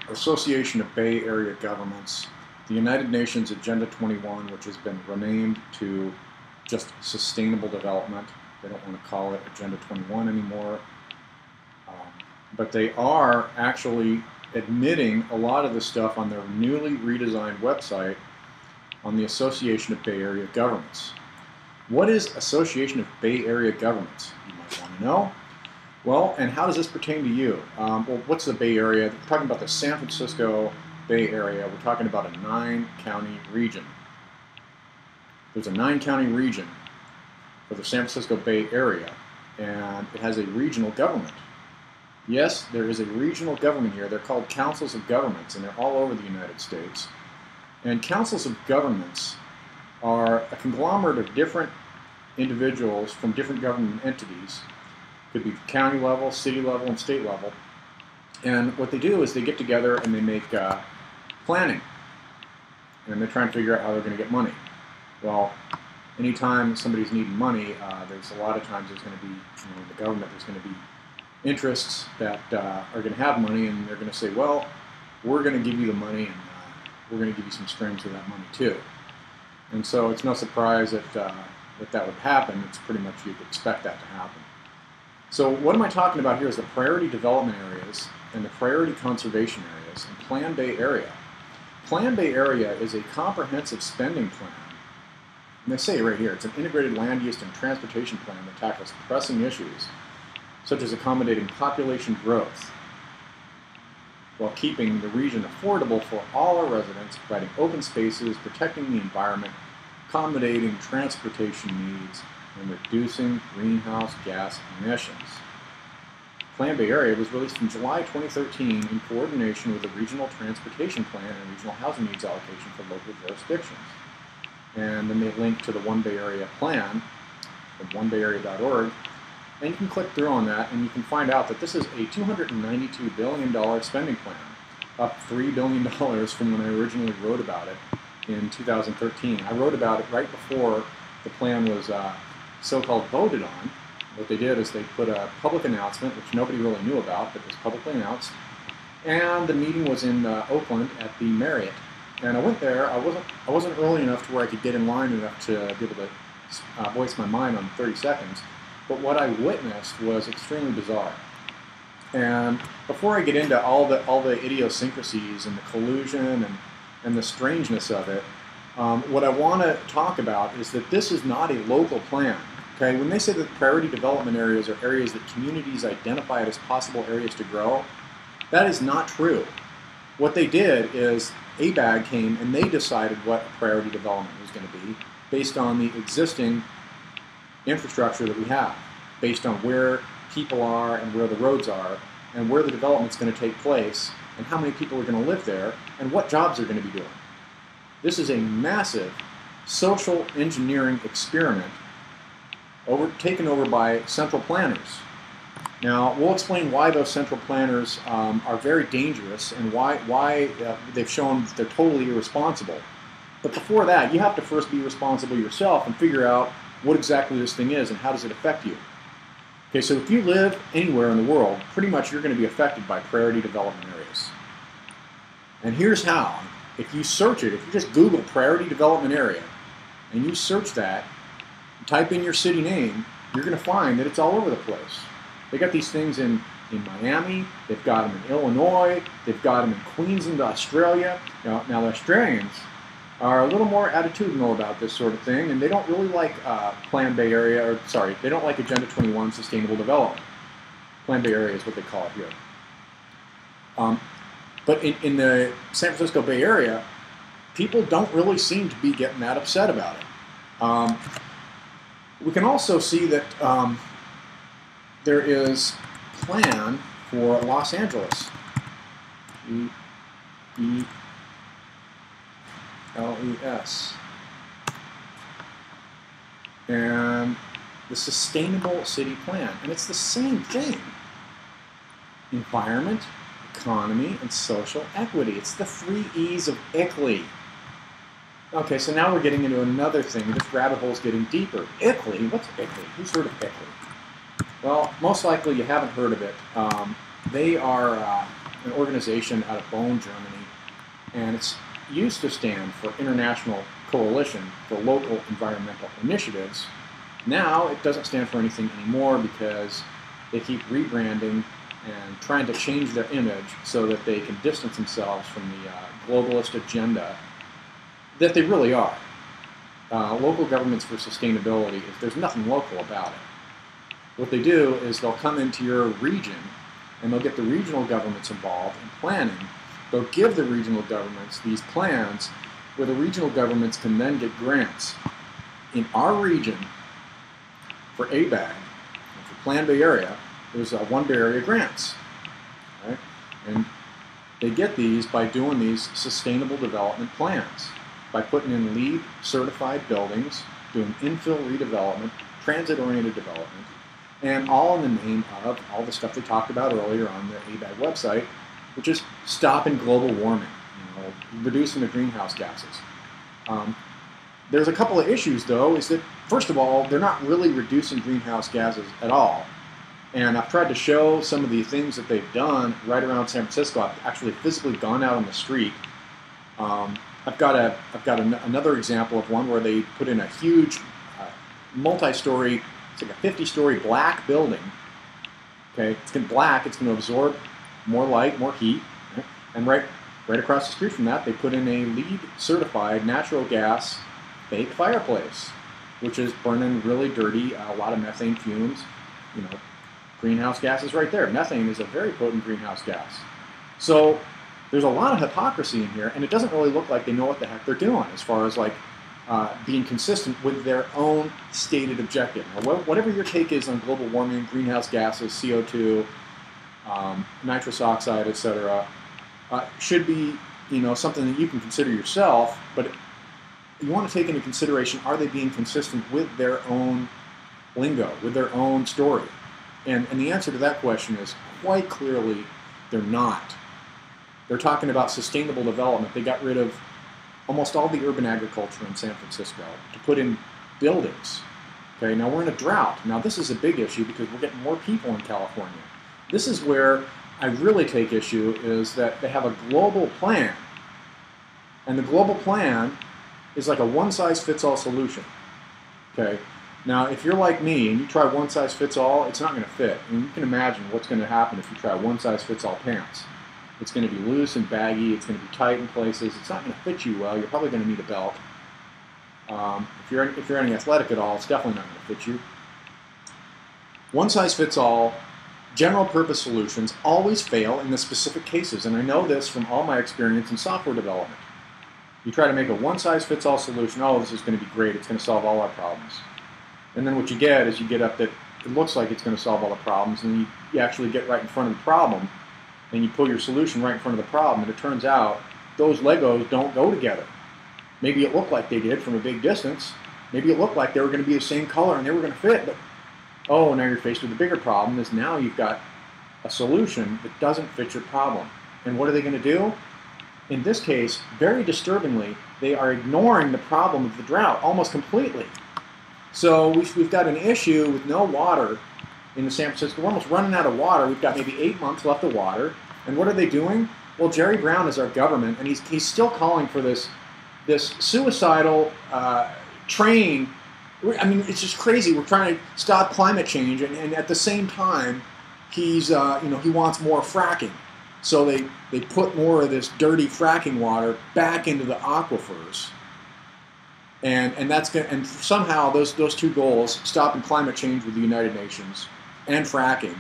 Association of Bay Area Governments, the United Nations Agenda 21, which has been renamed to just Sustainable Development. They don't want to call it Agenda 21 anymore. But they are actually admitting a lot of the stuff on their newly redesigned website on the Association of Bay Area Governments. What is Association of Bay Area Governments? You might want to know. Well, and how does this pertain to you? Well, what's the Bay Area? We're talking about the San Francisco Bay Area. We're talking about a 9-county region. There's a 9-county region for the San Francisco Bay Area, and it has a regional government. Yes, there is a regional government here. They're called councils of governments, and they're all over the United States. And councils of governments are a conglomerate of different individuals from different government entities. Could be county level, city level, and state level. And what they do is they get together and they make planning. And they're trying to figure out how they're going to get money. Well, anytime somebody's needing money, there's a lot of times there's going to be, in the government, there's going to be interests that are going to have money, and they're going to say, well, we're going to give you the money, and we're going to give you some strings to that money too. And so it's no surprise that that would happen. It's pretty much you'd expect that to happen. So what am I talking about here is the priority development areas and the priority conservation areas and Plan Bay Area. Plan Bay Area is a comprehensive spending plan. And they say right here, it's an integrated land use and transportation plan that tackles pressing issues such as accommodating population growth while keeping the region affordable for all our residents, providing open spaces, protecting the environment, accommodating transportation needs, and reducing greenhouse gas emissions. Plan Bay Area was released in July 2013 in coordination with the Regional Transportation Plan and Regional Housing Needs Allocation for local jurisdictions. And then they link to the One Bay Area plan from onebayarea.org, and you can click through on that and you can find out that this is a $292 billion spending plan, up $3 billion from when I originally wrote about it in 2013. I wrote about it right before the plan was so-called voted on. What they did is they put a public announcement, which nobody really knew about, but it was publicly announced. And the meeting was in Oakland at the Marriott. And I went there. I wasn't early enough to where I could get in line enough to be able to voice my mind on 30 seconds. But what I witnessed was extremely bizarre. And before I get into all the idiosyncrasies and the collusion and the strangeness of it, what I want to talk about is that this is not a local plan. Okay, when they say that priority development areas are areas that communities identify as possible areas to grow, that is not true. What they did is ABAG came and they decided what a priority development was going to be based on the existing infrastructure that we have, based on where people are and where the roads are and where the development's going to take place and how many people are going to live there and what jobs they're going to be doing. This is a massive social engineering experiment taken over by central planners. Now, we'll explain why those central planners are very dangerous and why they've shown that they're totally irresponsible. But before that, you have to first be responsible yourself and figure out what exactly this thing is and how does it affect you. Okay, so if you live anywhere in the world, pretty much you're going to be affected by priority development areas. And here's how. If you search it, if you just Google priority development area and you search that, type in your city name, you're going to find that it's all over the place. They got these things in Miami, they've got them in Illinois, they've got them in Queensland, Australia. Now the Australians are a little more attitudinal about this sort of thing, and they don't really like Plan Bay Area, or sorry, they don't like Agenda 21 Sustainable Development. Plan Bay Area is what they call it here. But in the San Francisco Bay Area, people don't really seem to be getting that upset about it. We can also see that there is a plan for Los Angeles. GELES. And the Sustainable City Plan. And it's the same thing. Environment, economy, and social equity. It's the 3 E's of ICLEI. Okay, so now we're getting into another thing. This rabbit hole's getting deeper. ICLEI? What's ICLEI? Who's heard of ICLEI? Well, most likely you haven't heard of it. They are an organization out of Bonn, Germany, and it's used to stand for International Coalition for Local Environmental Initiatives. Now it doesn't stand for anything anymore because they keep rebranding and trying to change their image so that they can distance themselves from the globalist agenda that they really are. Local governments for sustainability, there's nothing local about it. What they do is they'll come into your region and they'll get the regional governments involved in planning. They'll give the regional governments these plans where the regional governments can then get grants. In our region, for ABAG, for Plan Bay Area, there's One Bay Area grants. Right? And they get these by doing these sustainable development plans, by putting in LEED certified buildings, doing infill redevelopment, transit-oriented development, and all in the name of all the stuff they talked about earlier on the ABAG website, which is stopping global warming, reducing the greenhouse gases. There's a couple of issues, though, is that, first of all, they're not really reducing greenhouse gases at all. And I've tried to show some of the things that they've done right around San Francisco. I've actually physically gone out on the street. I've got another example of one where they put in a huge multi-story, it's like a 50-story black building. Okay, it's going to black. It's going to absorb more light, more heat. Right? And right across the street from that, they put in a LEED certified natural gas fake fireplace, which is burning really dirty, a lot of methane fumes. Greenhouse gases right there. Methane is a very potent greenhouse gas. So there's a lot of hypocrisy in here, and it doesn't really look like they know what the heck they're doing as far as being consistent with their own stated objective. Now, whatever your take is on global warming, greenhouse gases, CO2, nitrous oxide, etc., should be something that you can consider yourself, but you want to take into consideration, are they being consistent with their own lingo, with their own story? And the answer to that question is quite clearly they're not. They're talking about sustainable development. They got rid of almost all the urban agriculture in San Francisco to put in buildings. Okay, now we're in a drought. Now this is a big issue because we're getting more people in California. This is where I really take issue, is that they have a global plan. And the global plan is like a one-size-fits-all solution. Okay, now if you're like me and you try one-size-fits-all, it's not going to fit. And you can imagine what's going to happen if you try one-size-fits-all pants. It's going to be loose and baggy, it's going to be tight in places, it's not going to fit you well, you're probably going to need a belt. If you're any athletic at all, it's definitely not going to fit you. One-size-fits-all, general-purpose solutions always fail in the specific cases, and I know this from all my experience in software development. You try to make a one-size-fits-all solution, oh, this is going to be great, it's going to solve all our problems. And then what you get is you get up that it looks like it's going to solve all the problems, and then you actually get right in front of the problem, and you pull your solution right in front of the problem, and it turns out those Legos don't go together. Maybe it looked like they did from a big distance. Maybe it looked like they were going to be the same color and they were going to fit, but oh, now you're faced with a bigger problem, is now you've got a solution that doesn't fit your problem. And what are they going to do? In this case, very disturbingly, they are ignoring the problem of the drought almost completely. So we've got an issue with no water in the San Francisco. We're almost running out of water. We've got maybe 8 months left of water. And what are they doing? Well, Jerry Brown is our government, and he's still calling for this suicidal train. I mean, it's just crazy. We're trying to stop climate change, and at the same time, he's he wants more fracking. So they put more of this dirty fracking water back into the aquifers, and that's going. And somehow those two goals, stopping climate change with the United Nations and fracking,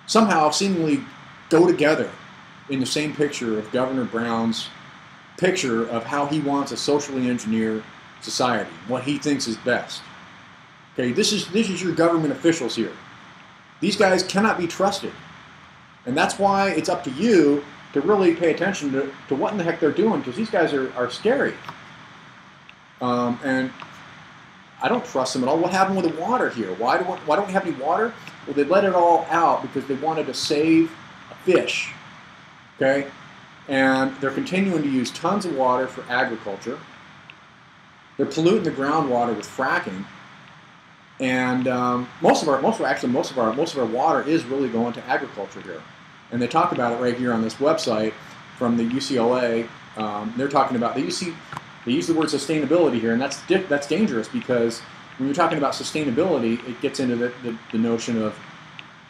somehow seemingly go together in the same picture of Governor Brown's picture of how he wants a socially engineered society, what he thinks is best. Okay, this is your government officials here. These guys cannot be trusted. And that's why it's up to you to really pay attention to what in the heck they're doing, because these guys are scary. And I don't trust them at all. What happened with the water here? Why don't we have any water? Well, they let it all out because they wanted to save a fish. Okay? And they're continuing to use tons of water for agriculture. They're polluting the groundwater with fracking. And most of our water is really going to agriculture here. And they talk about it right here on this website from the UCLA. They're talking about, they use the word sustainability here, and that's dangerous, because when you're talking about sustainability, it gets into the notion of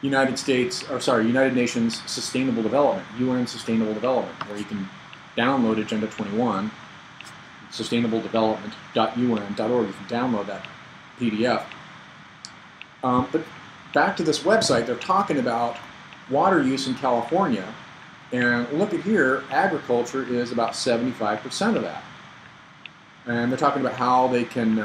United Nations Sustainable Development, UN Sustainable Development, where you can download Agenda 21, sustainabledevelopment.un.org. You can download that PDF. But back to this website, they're talking about water use in California, and look at here, agriculture is about 75% of that. And they're talking about how they can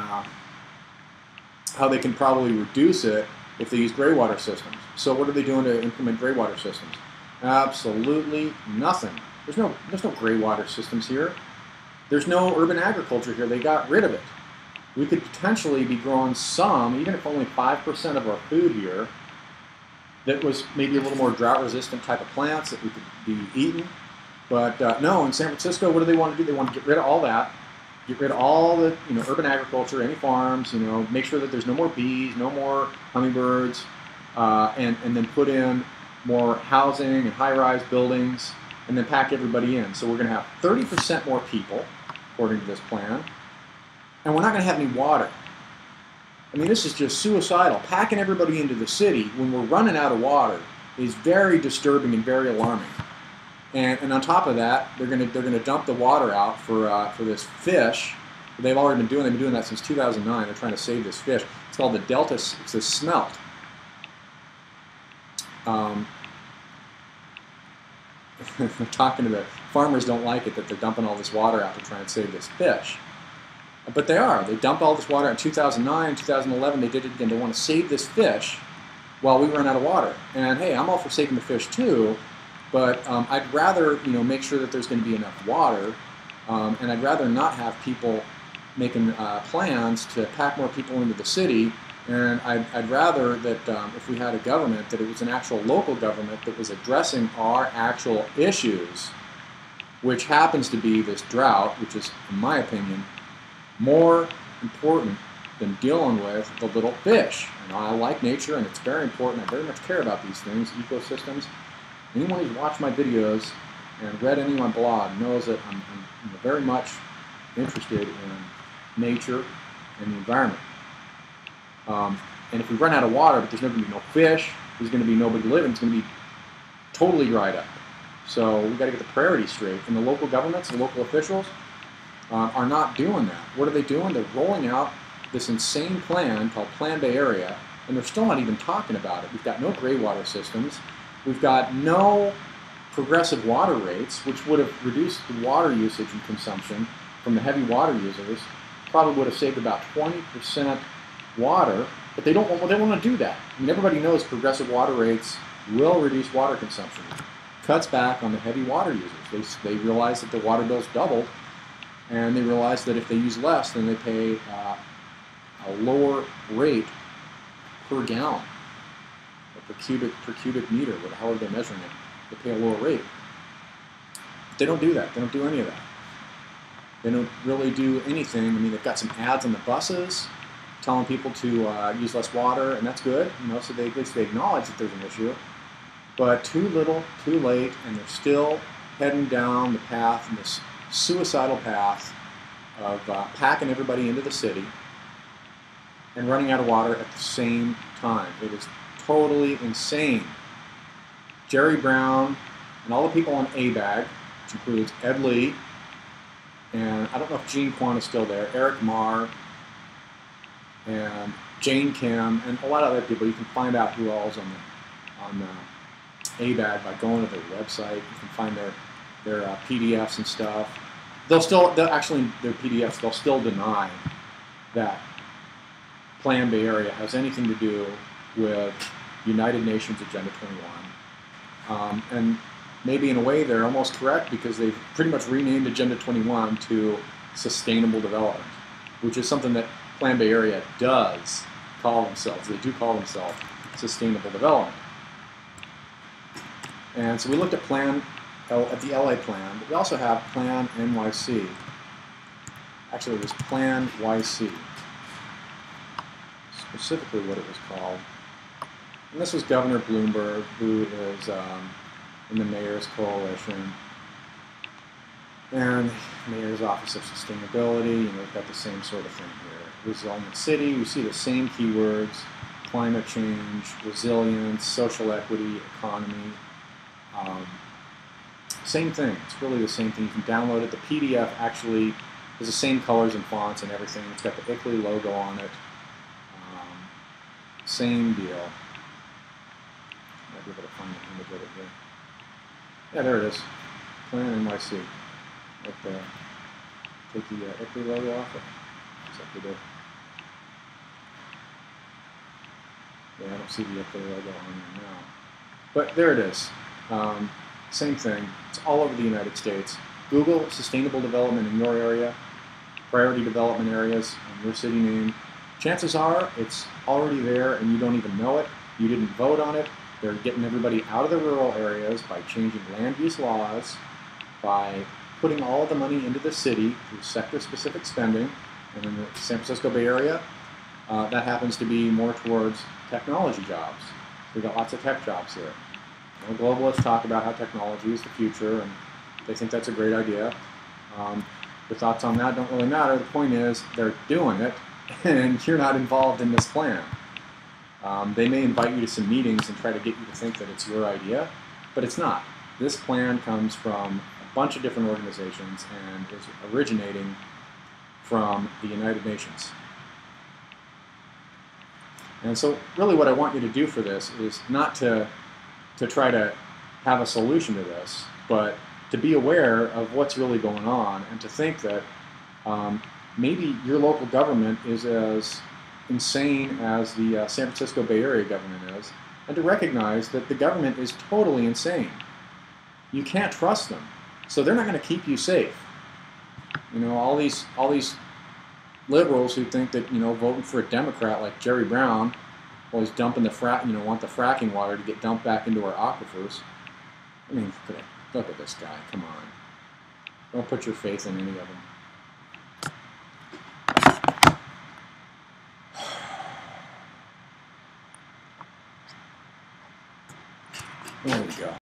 probably reduce it if they use gray water systems. So what are they doing to implement gray water systems? Absolutely nothing. There's no gray water systems here. There's no urban agriculture here. They got rid of it. We could potentially be growing some, even if only 5% of our food here, that was maybe a little more drought-resistant type of plants that we could be eating. But no, in San Francisco, what do they want to do? They want to get rid of all that. Get rid of all the urban agriculture, any farms, make sure that there's no more bees, no more hummingbirds, and then put in more housing and high-rise buildings, and then pack everybody in. So we're going to have 30% more people, according to this plan, and we're not going to have any water. I mean, this is just suicidal. Packing everybody into the city when we're running out of water is very disturbing and very alarming. And on top of that, they're going to dump the water out for this fish. They've been doing that since 2009. They're trying to save this fish. It's called the Delta. It's the smelt. They're talking to the farmers. Don't like it that they're dumping all this water out to try and save this fish. But they are. They dumped all this water in 2009, 2011. They did it again. They want to save this fish while we run out of water. And hey, I'm all for saving the fish too. But I'd rather, make sure that there's going to be enough water, and I'd rather not have people making plans to pack more people into the city. And I'd rather that if we had a government, that it was an actual local government that was addressing our actual issues, which happens to be this drought, which is, in my opinion, more important than dealing with the little fish. And I like nature, and it's very important. I very much care about these things, ecosystems. Anyone who's watched my videos and read any of my blog knows that I'm very much interested in nature and the environment. And if we run out of water, but there's going to be no fish, there's going to be nobody living, it's going to be totally dried up. So we've got to get the priorities straight. And the local governments and local officials are not doing that. What are they doing? They're rolling out this insane plan called Plan Bay Area, and they're still not even talking about it. We've got no gray water systems. We've got no progressive water rates, which would have reduced the water usage and consumption from the heavy water users. Probably would have saved about 20% water, but they don't want to do that. I mean, everybody knows progressive water rates will reduce water consumption. Cuts back on the heavy water users. They realize that the water bill's doubled, and they realize that if they use less, then they pay a lower rate per gallon, or per cubic meter, however they're measuring it. They pay a lower rate. But they don't do that. They don't do any of that. They don't really do anything. I mean, they've got some ads on the buses telling people to use less water, and that's good. So at least they acknowledge that there's an issue. But too little, too late, and they're still heading down the path, and this suicidal path of packing everybody into the city and running out of water at the same time. It is totally insane. Jerry Brown and all the people on ABAG, which includes Ed Lee, and I don't know if Gene Kwan is still there, Eric Marr, and Jane Kim, and a lot of other people. You can find out who all is on ABAG by going to their website. You can find their PDFs and stuff. Actually, their PDFs, they'll still deny that Plan Bay Area has anything to do with United Nations Agenda 21. And maybe in a way they're almost correct, because they've pretty much renamed Agenda 21 to Sustainable Development, which is something that Plan Bay Area does call themselves. They do call themselves Sustainable Development. And so we looked at the LA plan, but we also have Plan NYC. Actually, it was Plan YC, specifically what it was called. And this was Governor Bloomberg, who is in the mayor's coalition. And Mayor's Office of Sustainability, we've got the same sort of thing here. Resilient city, we see the same keywords: climate change, resilience, social equity, economy. Same thing. It's really the same thing. You can download it. The PDF actually has the same colors and fonts and everything. It's got the ICLEI logo on it. Same deal. Might be able to find an image of it here. Yeah, there it is. Plan NYC. Right there. Take the ICLEI logo off it. Looks like we did. Yeah, I don't see the ICLEI logo on there now. But there it is. Same thing. It's all over the United States. Google sustainable development in your area, priority development areas, and your city name. Chances are it's already there and you don't even know it. You didn't vote on it. They're getting everybody out of the rural areas by changing land use laws, by putting all the money into the city through sector-specific spending. And in the San Francisco Bay Area, that happens to be more towards technology jobs. We've got lots of tech jobs here. Globalists talk about how technology is the future, and they think that's a great idea. The thoughts on that don't really matter. The point is, they're doing it, and you're not involved in this plan. They may invite you to some meetings and try to get you to think that it's your idea, but it's not. This plan comes from a bunch of different organizations and is originating from the United Nations. And so really what I want you to do for this is not to try to have a solution to this, but to be aware of what's really going on and to think that maybe your local government is as insane as the San Francisco Bay Area government is, and to recognize that the government is totally insane. You can't trust them, so they're not going to keep you safe. All these liberals who think that voting for a Democrat like Jerry Brown, always dumping the want the fracking water to get dumped back into our aquifers. I mean, look at this guy. Come on, don't put your faith in any of them. There we go.